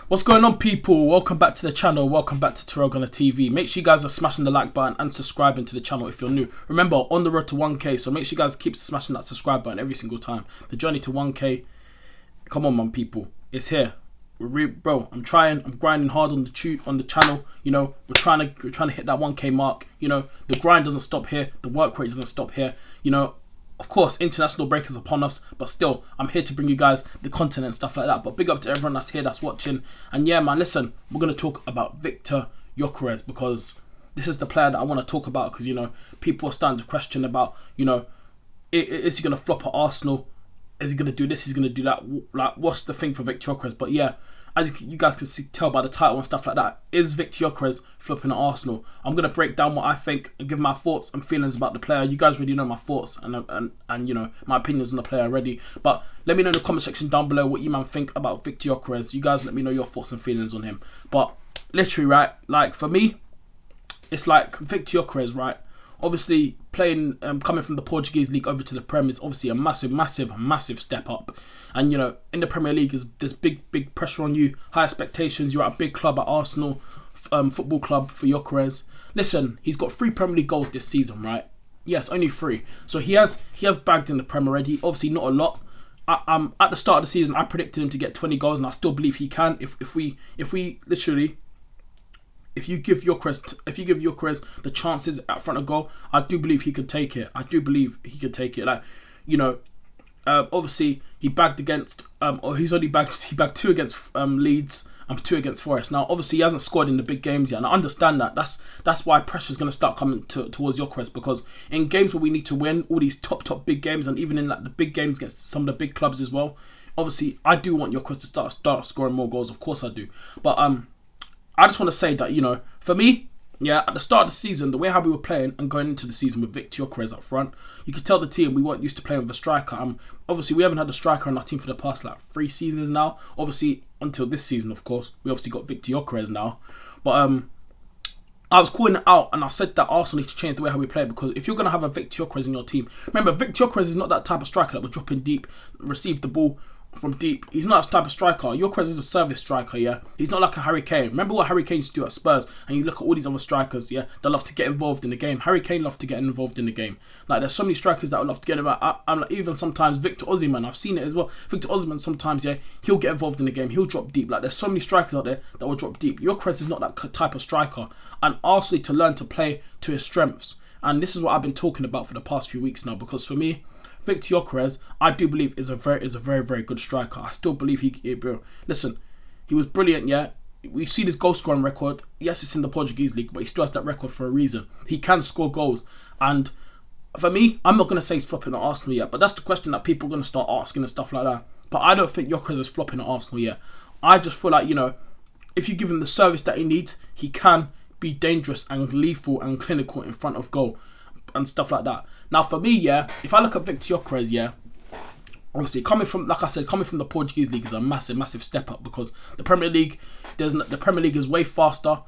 What's going on, people? Welcome back to the channel. Welcome back to TyrellgunnerTV. Make sure you guys are smashing the like button and subscribing to the channel if you're new. Remember, on the road to 1k, so make sure you guys keep smashing that subscribe button every single time. The journey to 1k, come on, man, people, it's here. Bro, I'm grinding hard on the channel. You know, we're trying to hit that 1k mark. You know, the grind doesn't stop here. The work rate doesn't stop here. You know. Of course, international break is upon us, but still, I'm here to bring you guys the content and stuff like that. But big up to everyone that's here, that's watching. And yeah, man, listen, we're going to talk about Victor Gyokeres because this is the player that I want to talk about because, you know, people are starting to question about, you know, is he going to flop at Arsenal? Is he going to do this? He's going to do that? Like, what's the thing for Victor Gyokeres? But yeah, as you guys can tell by the title and stuff like that, is Victor Gyokeres flopping at Arsenal? I'm going to break down what I think and give my thoughts and feelings about the player. You guys already know my thoughts and you know, my opinions on the player already. But let me know in the comment section down below what you man think about Victor Gyokeres. You guys let me know your thoughts and feelings on him. But literally, right, like for me, it's like Victor Gyokeres, right? Obviously, playing, coming from the Portuguese league over to the Prem is obviously a massive step up. And, you know, in the Premier League, there's big pressure on you, high expectations. You're at a big club at Arsenal Football Club for Gyokeres. Listen, he's got 3 Premier League goals this season, right? Yes, only 3. So he has bagged in the Prem already. Obviously, not a lot. At the start of the season, I predicted him to get 20 goals, and I still believe he can. If you give Gyokeres the chances at front of goal, I do believe he could take it. Like, you know, obviously he bagged against, he bagged 2 against Leeds and 2 against Forest. Now, obviously he hasn't scored in the big games yet, and I understand that. That's why pressure's going to start coming towards Gyokeres, because in games where we need to win, all these top big games, and even in like the big games against some of the big clubs as well, obviously I do want Gyokeres to start scoring more goals. Of course I do, but I just want to say that, you know, for me, yeah, at the start of the season, the way how we were playing and going into the season with Victor Gyokeres up front, you could tell the team we weren't used to playing with a striker. Obviously, we haven't had a striker in our team for the past like 3 seasons now. Obviously, until this season, of course, we obviously got Victor Gyokeres now. But I was calling it out, and I said that Arsenal need to change the way how we play, because if you're going to have a Victor Gyokeres in your team, remember, Victor Gyokeres is not that type of striker that will drop in deep, receive the ball from deep. He's not that type of striker. Gyokeres is a service striker, yeah. He's not like a Harry Kane. Remember what Harry Kane used to do at Spurs, and you look at all these other strikers, yeah, they love to get involved in the game. Harry Kane loved to get involved in the game. Like, there's so many strikers that would love to get involved. I'm like, even sometimes Victor Osimhen, I've seen it as well. Victor Osimhen sometimes, yeah, he'll get involved in the game. He'll drop deep. Like, there's so many strikers out there that will drop deep. Gyokeres is not that type of striker, and Arsenal need to learn to play to his strengths. And this is what I've been talking about for the past few weeks now, because for me, Victor Gyokeres, I do believe is a very good striker. I still believe bro. Listen, he was brilliant, yeah. We see this goal scoring record. Yes, it's in the Portuguese league, but he still has that record for a reason. He can score goals, and for me, I'm not gonna say he's flopping at Arsenal yet, but that's the question that people are gonna start asking and stuff like that. But I don't think Gyokeres is flopping at Arsenal yet. I just feel like, you know, if you give him the service that he needs, he can be dangerous and lethal and clinical in front of goal and stuff like that. Now for me, yeah, if I look at Victor Gyokeres, yeah, obviously coming from the Portuguese league is a massive step up, because the Premier League is way faster,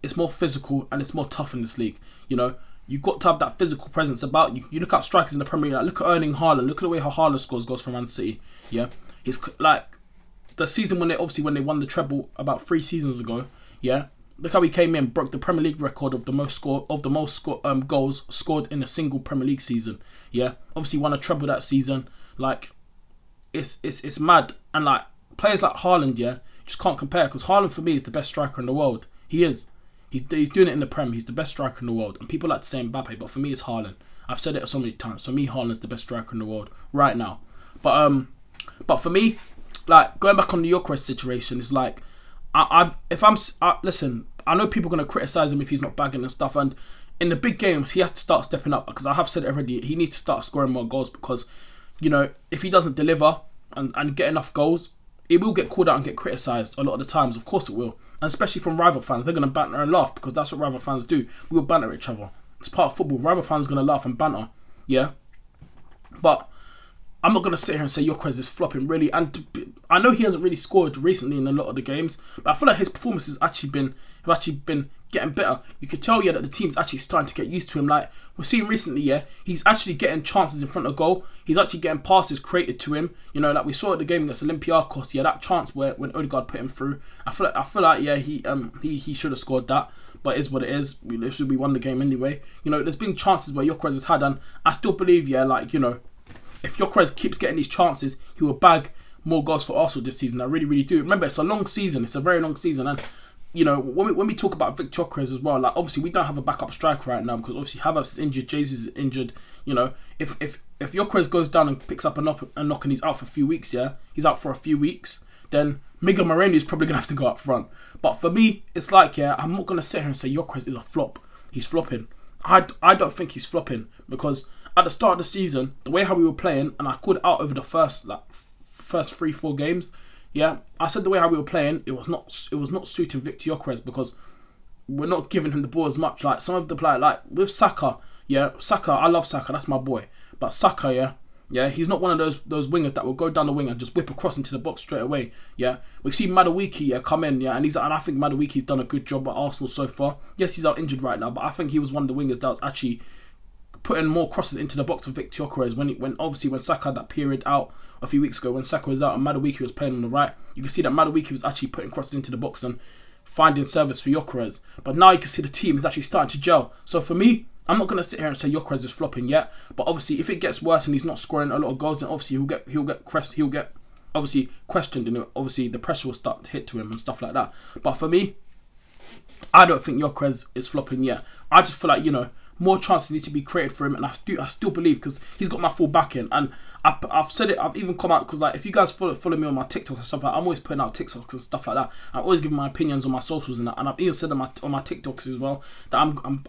it's more physical, and it's more tough in this league. You know, you've got to have that physical presence about you. You look at strikers in the Premier League, like, look at Erling Haaland, look at the way how Haaland scores goals for Man City. Yeah, he's like the season when they won the treble about 3 seasons ago. Yeah. Look how he came in, broke the Premier League record of the most goals scored in a single Premier League season. Yeah, obviously won a treble that season. Like, it's mad. And like, players like Haaland, yeah, just can't compare, because Haaland for me is the best striker in the world. He is. He's doing it in the Prem. He's the best striker in the world. And people like to say Mbappe, but for me it's Haaland. I've said it so many times. For me, Haaland's the best striker in the world right now. But for me, like, going back on the Gyokeres situation, it's like, listen, I know people are going to criticise him if he's not bagging and stuff, and in the big games he has to start stepping up, because I have said it already, he needs to start scoring more goals, because, you know, if he doesn't deliver and get enough goals, it will get called out and get criticised a lot of the times. Of course it will, and especially from rival fans. They're going to banter and laugh, because that's what rival fans do. We will banter each other. It's part of football. Rival fans are going to laugh and banter, yeah, but I'm not going to sit here and say Gyokeres is flopping, really. And I know he hasn't really scored recently in a lot of the games, but I feel like his performances have actually been getting better. You could tell, yeah, that the team's actually starting to get used to him. Like, we're seeing recently, yeah, he's actually getting chances in front of goal. He's actually getting passes created to him. You know, like we saw at the game against Olympiacos, yeah, that chance when Odegaard put him through. I feel like yeah, he should have scored that. But it is what it is. We won the game anyway. You know, there's been chances where Gyokeres has had, and I still believe, yeah, like, you know, if Gyokeres keeps getting these chances, he will bag more goals for Arsenal this season. I really, really do. Remember, it's a long season. It's a very long season. And, you know, when we talk about Victor Gyokeres as well, like, obviously, we don't have a backup striker right now because, obviously, Havertz is injured, Jesus is injured. You know, if Gyokeres goes down and picks up a knock and he's out for a few weeks, yeah, he's out for a few weeks, then Miguel Moreno is probably going to have to go up front. But for me, it's like, yeah, I'm not going to sit here and say Gyokeres is a flop. He's flopping. I don't think he's flopping because at the start of the season, the way how we were playing, and I called it out over the first 3-4 games, yeah, I said the way how we were playing, it was not suiting Victor Gyokeres because we're not giving him the ball as much. Like some of the players, like with Saka, yeah, Saka, I love Saka, that's my boy. But Saka, yeah, he's not one of those wingers that will go down the wing and just whip across into the box straight away. Yeah, we've seen Madueke, yeah, come in, yeah, and I think Madueke's done a good job at Arsenal so far. Yes, he's out injured right now, but I think he was one of the wingers that was actually putting more crosses into the box for Victor Gyokeres when Saka had that period out a few weeks ago when Saka was out and Madueke was playing on the right. You can see that Madueke was actually putting crosses into the box and finding service for Gyokeres. But now you can see the team is actually starting to gel. So for me, I'm not going to sit here and say Gyokeres is flopping yet, but obviously if it gets worse and he's not scoring a lot of goals, then obviously he'll get obviously questioned, and obviously the pressure will start to hit to him and stuff like that. But for me, I don't think Gyokeres is flopping yet. I just feel like, you know, more chances need to be created for him, and I still believe because he's got my full backing. And I've said it. I've even come out because, like, if you guys follow me on my TikTok and stuff like that, I'm always putting out TikToks and stuff like that. I'm always giving my opinions on my socials and that, and I've even said on my TikToks as well that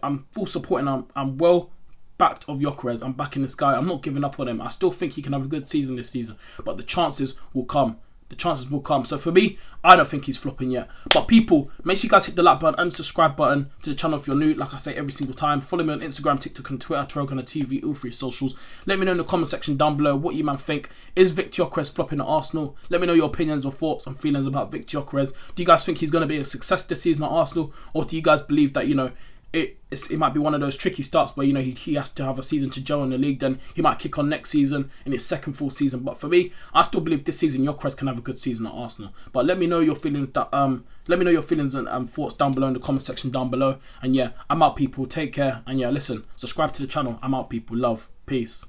I'm full support and I'm well backed of Gyokeres. I'm backing this guy. I'm not giving up on him. I still think he can have a good season this season, but the chances will come. The chances will come. So for me, I don't think he's flopping yet. But people, make sure you guys hit the like button and subscribe button to the channel if you're new. Like I say every single time. Follow me on Instagram, TikTok and Twitter, TyrellgunnerTV, all 3 socials. Let me know in the comment section down below what you man think. Is Victor Gyokeres flopping at Arsenal? Let me know your opinions or thoughts and feelings about Victor Gyokeres. Do you guys think he's going to be a success this season at Arsenal? Or do you guys believe that, you know, it might be one of those tricky starts where, you know, he has to have a season to gel in the league, then he might kick on next season in his second full season. But for me, I still believe this season Gyokeres can have a good season at Arsenal. But let me know your feelings and thoughts down below in the comment section down below. And yeah, I'm out, people. Take care. And yeah, listen, subscribe to the channel. I'm out, people. Love. Peace.